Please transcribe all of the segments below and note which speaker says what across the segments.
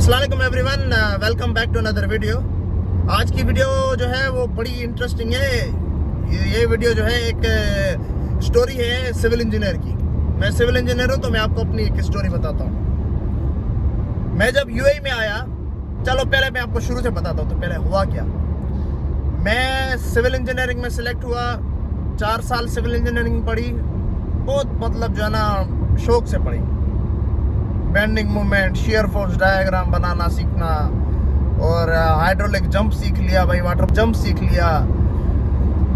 Speaker 1: अस्सलाम वालेकुम everyone, welcome back to another video. आज की वीडियो जो है वो बड़ी इंटरेस्टिंग है। ये वीडियो जो है एक स्टोरी है सिविल इंजीनियर की। मैं सिविल इंजीनियर हूँ तो मैं आपको अपनी एक स्टोरी बताता हूँ। मैं जब यूएई में आया, चलो पहले मैं आपको शुरू से बताता हूँ तो पहले हुआ क्या। मैं सिविल इंजीनियरिंग में सिलेक्ट हुआ, 4 साल सिविल इंजीनियरिंग पढ़ी, बहुत मतलब जो है ना शौक से पढ़ी। Bending movement, shear force diagram बनाना सीखना, और हाइड्रोलिक जंप सीख लिया भाई, वाटर जंप सीख लिया,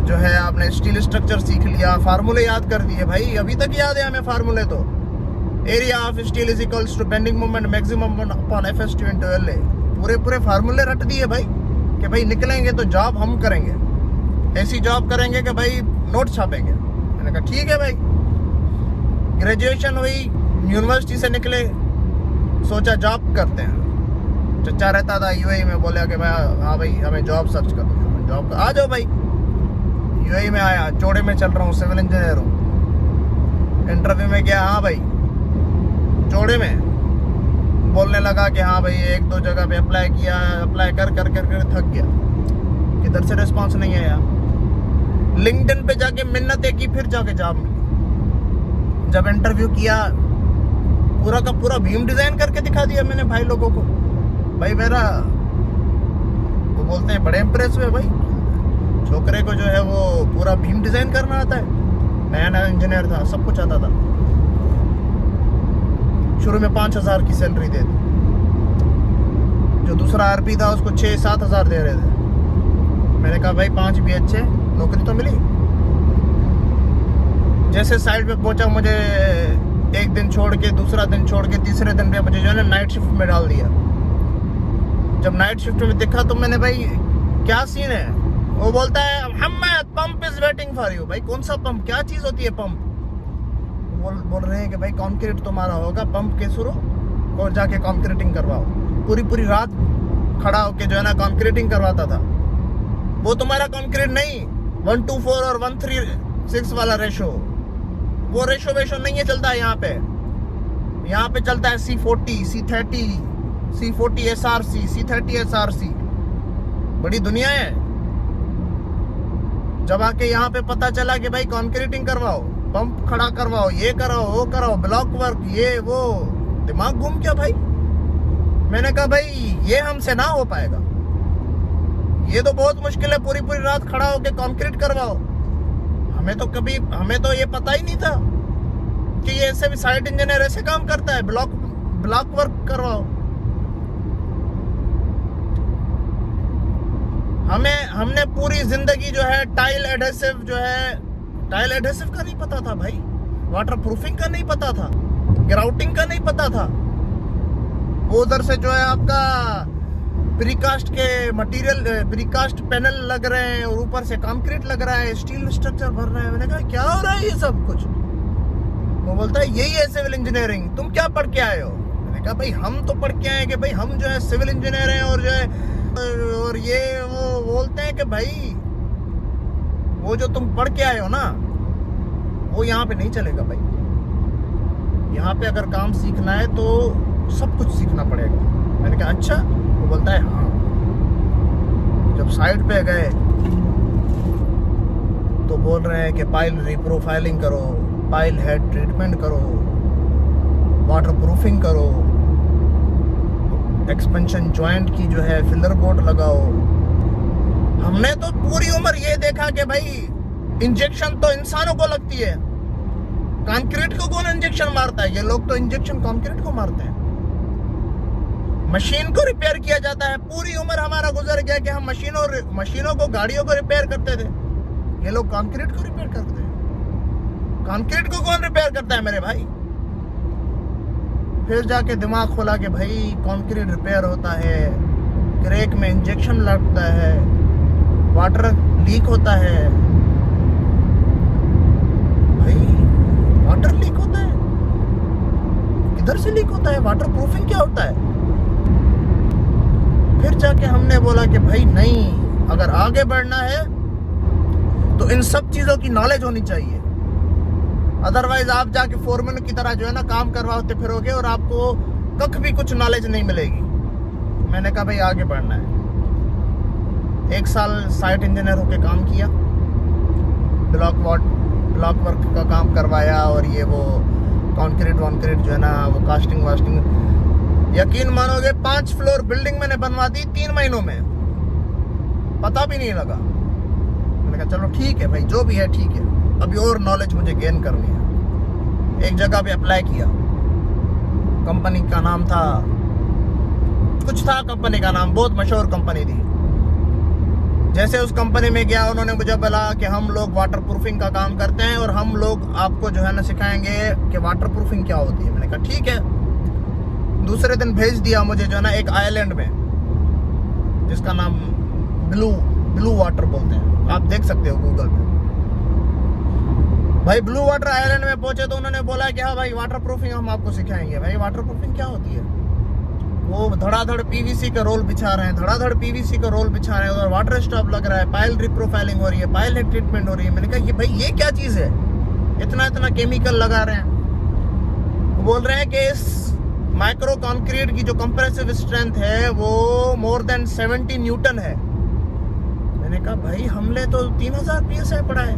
Speaker 1: जो है आपने स्टील स्ट्रक्चर सीख लिया, फार्मूले याद कर दिए भाई, अभी तक याद है हमें फार्मूले। तो area of steel is equals to bending movement maximum upon FS two into LA. पूरे फार्मूले रट दिए भाई कि भाई निकलेंगे तो जॉब हम करेंगे, ऐसी जॉब करेंगे कि भाई नोट छापेंगे। मैंने कहा ठीक है भाई। ग्रेजुएशन हुई, यूनिवर्सिटी से निकले, सोचा जॉब करते हैं। चचा रहता था यूएई में, बोला कि भाई हाँ भाई हमें जॉब सर्च कर दो, जॉब आ जाओ भाई। यूएई में आया, चौड़े में चल रहा हूँ, सिविल इंजीनियर हूँ। इंटरव्यू में गया, हाँ भाई चौड़े में, बोलने लगा कि हाँ भाई 1-2 जगह पे अप्लाई किया, अप्लाई कर थक गया, किधर से रिस्पॉन्स नहीं आया। लिंक्डइन पे जाके मिन्नतें की, फिर जाके जॉब मिली। जब इंटरव्यू किया, पूरा का पूरा बीम डिजाइन करके दिखा दिया मैंने भाई लोगों को। भाई मेरा, वो बोलते हैं बड़े इंप्रेस हुए भाई, छोकरे को जो है वो पूरा बीम डिजाइन करना आता है। नया इंजीनियर था, सब कुछ आता था। शुरू में 5,000 की सैलरी दे दी, जो दूसरा आरपी था उसको 6-7 हज़ार दे रहे थे। मैंने कहा भाई 5 भी अच्छे, नौकरी तो मिली। जैसे साइड पे पहुंचा, मुझे एक दिन छोड़ के, दूसरा दिन छोड़ के, तीसरे दिन पे मुझे जो है ना नाइट शिफ्ट में डाल दिया। जब नाइट शिफ्ट में देखा तो मैंने भाई क्या सीन है, वो बोलता है Mohammed pump is waiting for you. भाई कौन सा पंप, क्या चीज होती है पंप? बोल रहे हैं कि भाई कंक्रीट तुम्हारा होगा, पंप के शुरू और जाके कंक्रीटिंग करवाओ। पूरी रात खड़ा होके जो है ना कंक्रीटिंग करवाता था। वो तुम्हारा कंक्रीट नहीं, 1:4 और 1:6 वाला रेशो, वो रेशो वेशो नहीं है चलता है यहाँ पे। यहाँ पे चलता है C40, C30, C40 SRC, C30 SRC। बड़ी दुनिया है। जब आके यहाँ पे पता चला कि भाई कंक्रीटिंग करवाओ, पंप खड़ा करवाओ, ये कराओ, वो कराओ, ब्लॉक वर्क, ये वो, दिमाग घूम गया भाई। मैंने कहा भाई ये हमसे ना हो पाएगा, ये तो बहुत मुश्किल है। पूरी रात खड़ा होके कंक्रीट करवाओ। हमें तो ये पता ही नहीं था कि ये ऐसे भी साइट इंजीनियर ऐसे काम करता है, ब्लॉक वर्क करवाओ। हमने पूरी जिंदगी जो है टाइल एडहेसिव का नहीं पता था भाई, वाटर प्रूफिंग का नहीं पता था, ग्राउटिंग का नहीं पता था। उधर से जो है आपका प्रीकास्ट के मटेरियल, प्रीकास्ट पैनल लग रहे हैं और ऊपर से कंक्रीट लग रहा है, स्टील स्ट्रक्चर भर रहा है। मैंने कहा क्या हो रहा है ये सब कुछ? वो बोलता है यही है सिविल इंजीनियरिंग, तुम क्या पढ़ के आए हो? मैंने कहा भाई हम तो पढ़ के आए कि भाई हम जो है सिविल इंजीनियर हैं, और जो है और ये वो बोलते हैं कि भाई वो जो तुम पढ़ के आए हो ना, वो यहाँ पे नहीं चलेगा भाई। यहाँ पे अगर काम सीखना है तो सब कुछ सीखना पड़ेगा। मैंने कहा अच्छा? वो बोलता है हाँ। जब साइट पे गए तो बोल रहे हैं कि पाइल रिप्रोफाइलिंग करो, पाइल हेड ट्रीटमेंट करो, वाटर प्रूफिंग करो, एक्सपेंशन जॉइंट की जो है फिलर बोर्ड लगाओ। हमने तो पूरी उम्र ये देखा कि भाई इंजेक्शन तो इंसानों को लगती है, कंक्रीट को कौन इंजेक्शन मारता है? ये लोग तो इंजेक्शन कंक्रीट को मारते हैं। मशीन को रिपेयर किया जाता है। पूरी उम्र हमारा गुजर गया कि हम मशीनों को, गाड़ियों को रिपेयर करते थे। ये लोग कंक्रीट को रिपेयर करते हैं। कंक्रीट को कौन रिपेयर करता है मेरे भाई? फिर जाके दिमाग खोला कि भाई कंक्रीट रिपेयर होता है, क्रैक में इंजेक्शन लगता है, वाटर लीक होता है। भाई वाटर लीक होता है, किधर से लीक होता है? वाटर प्रूफिंग क्या होता है? फिर जाके हमने बोला कि भाई नहीं, अगर आगे बढ़ना है तो इन सब चीजों की नॉलेज होनी चाहिए। अदरवाइज आप जाके फोरमैन की तरह जो है ना काम करवाते फिरोगे और आपको कख भी कुछ नॉलेज नहीं मिलेगी। मैंने कहा भाई आगे बढ़ना है। 1 साल साइट इंजीनियर होके काम किया, ब्लॉक वर्क का काम करवाया, और ये वो कॉन्क्रीट जो है ना, वो कास्टिंग वास्टिंग, यकीन मानोगे 5 फ्लोर बिल्डिंग मैंने बनवा दी 3 महीनों में, पता भी नहीं लगा। मैंने कहा चलो ठीक है भाई, जो भी है ठीक है, अभी और नॉलेज मुझे गेन करनी है। एक जगह पे अप्लाई किया, कंपनी का नाम था कुछ था, कंपनी का नाम बहुत मशहूर कंपनी थी। जैसे उस कंपनी में गया, उन्होंने मुझे बोला कि हम लोग वाटर प्रूफिंग का काम करते हैं और हम लोग आपको जो है ना सिखाएंगे कि वाटर प्रूफिंग क्या होती है। मैंने कहा ठीक है। दूसरे दिन भेज दिया मुझे जो है ना एक आइलैंड में, जिसका नाम ब्लू वाटर बोलते हैं, आप देख सकते हो गूगल पे। भाई ब्लू वाटर आइलैंड में पहुंचे तो उन्होंने बोला कि हाँ भाई वाटर प्रूफिंग हम आपको सिखाएंगे। भाई वाटर प्रूफिंग क्या होती है? वो धड़ाधड़ पीवीसी का रोल बिछा रहे हैं, उधर वाटर स्टॉप लग रहा है, पाइल रिप्रोफाइलिंग हो रही है, पाइल ट्रीटमेंट हो रही है। मैंने कहा ये भाई ये क्या चीज है, इतना केमिकल लगा रहे हैं। वो बोल रहे हैं कि इस माइक्रो कंक्रीट की जो कंप्रेसिव स्ट्रेंथ है वो मोर देन 70 न्यूटन है। मैंने कहा भाई हमने तो 3000 PSI पढ़ा है,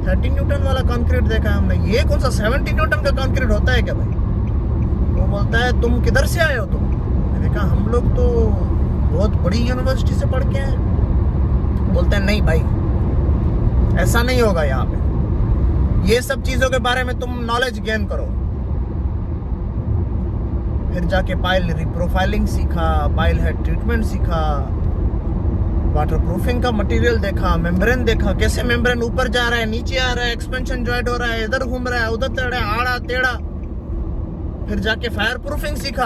Speaker 1: 30 न्यूटन वाला कंक्रीट देखा है हमने, ये कौन सा 70 न्यूटन का कंक्रीट होता है क्या भाई? वो बोलता है तुम किधर से आए हो तुम? मैंने कहा हम लोग तो बहुत बड़ी यूनिवर्सिटी से पढ़ के आए। बोलते हैं नहीं भाई ऐसा नहीं होगा, यहाँ पे ये सब चीजों के बारे में तुम नॉलेज गेन करो। फिर जाके पाइल रिप्रोफाइलिंग सीखा, पाइल हेड ट्रीटमेंट सीखा, वाटर प्रूफिंग का मटेरियल देखा, मेम्ब्रेन देखा, कैसे मेम्ब्रेन ऊपर जा रहा है, नीचे आ रहा है, एक्सपेंशन जॉइंट हो रहा है, इधर घूम रहा है, उधर चढ़ रहा है, आड़ा टेढ़ा। फिर जाके फायर प्रूफिंग सीखा।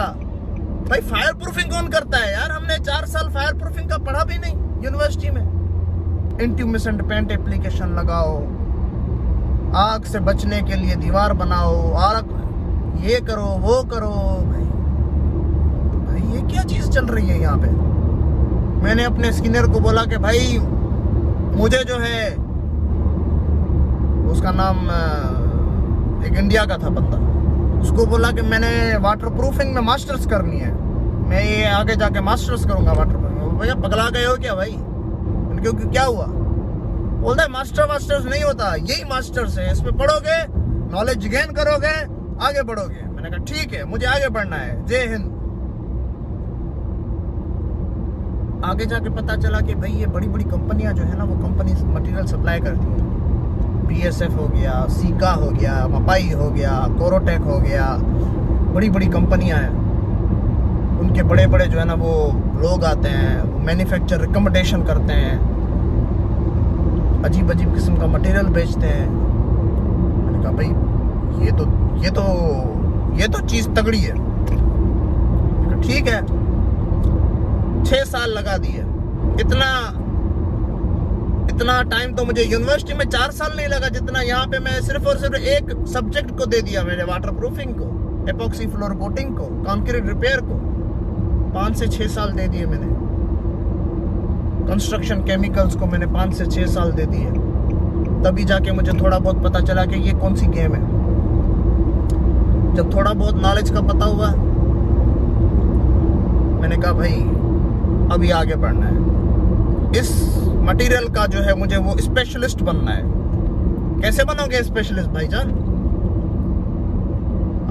Speaker 1: भाई फायर प्रूफिंग कौन करता है यार? हमने 4 साल फायर प्रूफिंग का पढ़ा भी नहीं यूनिवर्सिटी में। इंट्यूमिसेंट पेंट एप्लीकेशन लगाओ, आग से बचने के लिए दीवार बनाओ, आग ये करो वो करो। भाई ये क्या चीज चल रही है यहाँ पे? मैंने अपने स्किनर को बोला कि भाई मुझे जो है, उसका नाम एक इंडिया का था बंदा, उसको बोला कि मैंने वाटर प्रूफिंग में मास्टर्स करनी है, मैं ये आगे जाके मास्टर्स करूंगा वाटर प्रूफिंग। भैया पगला गए हो क्या भाई? क्योंकि क्या हुआ? बोलता है मास्टर्स नहीं होता, यही मास्टर्स है, इसमें पढ़ोगे नॉलेज गेन करोगे आगे बढ़ोगे। मैंने कहा ठीक है मुझे आगे बढ़ना है, जय हिंद। आगे जाके पता चला कि भाई ये बड़ी बड़ी कंपनियां जो है ना, वो कंपनी मटेरियल सप्लाई करती है। BSF हो गया, सीका हो गया, मपाई हो गया, कोरोटेक हो गया, बड़ी बड़ी कंपनियां हैं। उनके बड़े बड़े जो है ना वो लोग आते हैं, वो मैन्युफैक्चर रिकमेंडेशन करते हैं, अजीब अजीब किस्म का मटेरियल बेचते हैं। मैंने कहा भाई ये तो चीज तगड़ी है। ठीक है, 6 साल लगा दिए। इतना टाइम तो मुझे यूनिवर्सिटी में 4 साल नहीं लगा जितना यहाँ पे मैं सिर्फ और सिर्फ एक सब्जेक्ट को दे दिया मैंने, वाटर प्रूफिंग को, एपॉक्सी फ्लोर कोटिंग को, कंक्रीट रिपेयर को 5 से 6 साल दे दिए मैंने। कंस्ट्रक्शन केमिकल्स को मैंने 5 से 6 साल दे दिए। तभी जाके मुझे थोड़ा बहुत पता चला कि ये कौन सी गेम है। जब थोड़ा बहुत नॉलेज का पता हुआ, मैंने कहा भाई अभी आगे बढ़ना है, इस मटेरियल का जो है मुझे वो स्पेशलिस्ट बनना है। कैसे बनोगे स्पेशलिस्ट भाईजान?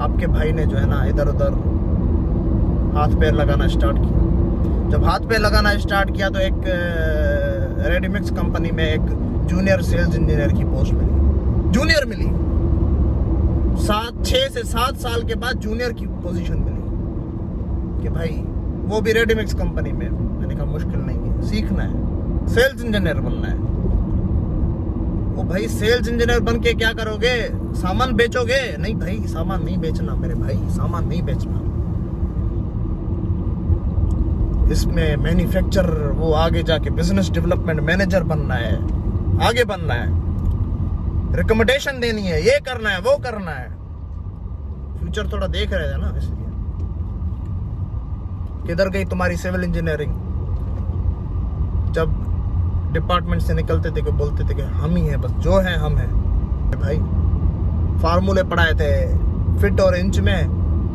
Speaker 1: आपके भाई ने जो है ना इधर उधर हाथ पैर लगाना स्टार्ट किया। जब हाथ पैर लगाना स्टार्ट किया तो एक रेडीमिक्स कंपनी में एक जूनियर सेल्स इंजीनियर की पोस्ट मिली। जूनियर मिली 6 से 7 साल के बाद जूनियर की पोजीशन मिली कि भाई वो भी रेडीमिक्स कंपनी में। मैंने कहा मुश्किल नहीं है, सीखना है, सेल्स इंजीनियर बनना है। वो भाई सेल्स इंजीनियर बन के क्या करोगे? सामान बेचोगे? नहीं भाई सामान नहीं बेचना मेरे भाई, सामान नहीं बेचना। इसमें मैन्युफैक्चर, वो आगे जाके बिजनेस डेवलपमेंट मैनेजर बनना है, आगे बनना है, रिकमेंडेशन देनी है, ये करना है वो करना है। फ्यूचर थोड़ा देख रहे थे ना, इसलिए। किधर गई तुम्हारी सिविल इंजीनियरिंग? जब डिपार्टमेंट से निकलते थे कि बोलते थे कि हम ही हैं, बस जो है हम हैं। भाई फार्मूले पढ़ाए थे फिट और इंच में,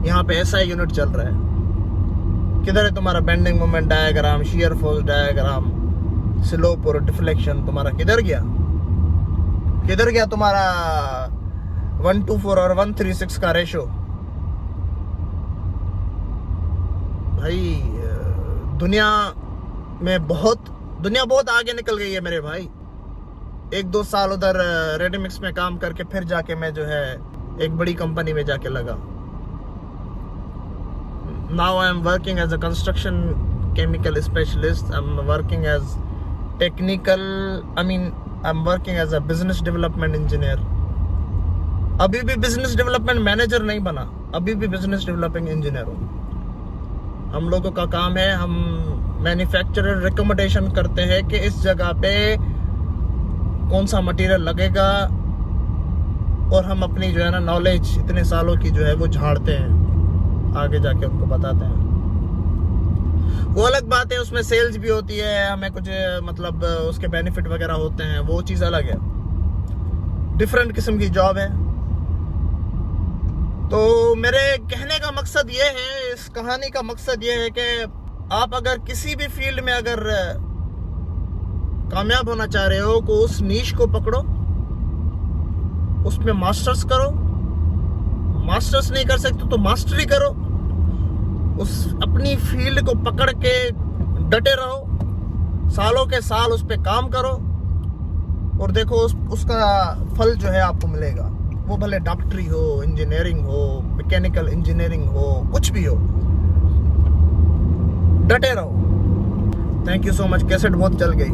Speaker 1: यहाँ पे SI यूनिट चल रहा है। किधर है तुम्हारा bending moment diagram, shear force diagram, slope और डिफ्लेक्शन तुम्हारा किधर गया? किधर गया तुम्हारा 1:4 और 1:36 का रेशो? भाई दुनिया बहुत आगे निकल गई है मेरे भाई। 1-2 साल उधर रेडीमिक्स में काम करके फिर जाके मैं जो है एक बड़ी कंपनी में जाके लगा। Now I am working as a construction chemical specialist. I am working as working as a business development engineer. अभी भी बिजनेस डेवलपमेंट मैनेजर नहीं बना, अभी भी बिजनेस डेवलपिंग इंजीनियर हूँ। हम लोगों का काम है, हम मैन्युफैक्चरर रिकमेंडेशन करते हैं कि इस जगह पे कौन सा मटेरियल लगेगा, और हम अपनी जो है ना नॉलेज इतने सालों की जो है वो झाड़ते हैं, आगे जाके उनको बताते हैं। वो अलग बात है, उसमें सेल्स भी होती है, हमें कुछ मतलब उसके बेनिफिट वगैरह होते हैं, वो चीज़ अलग है, डिफरेंट किस्म की जॉब है। तो मेरे कहने का मकसद ये है, इस कहानी का मकसद ये है कि आप अगर किसी भी फील्ड में अगर कामयाब होना चाह रहे हो तो उस नीश को पकड़ो, उसमें मास्टर्स करो, मास्टर्स नहीं कर सकते तो मास्टरी करो, उस अपनी फील्ड को पकड़ के डटे रहो, सालों के साल उस पर काम करो, और देखो उसका फल जो है आपको मिलेगा। वो भले डॉक्टरी हो, इंजीनियरिंग हो, मैकेनिकल इंजीनियरिंग हो, कुछ भी हो, डटे रहो। Thank you so much. Cassette बहुत चल गई।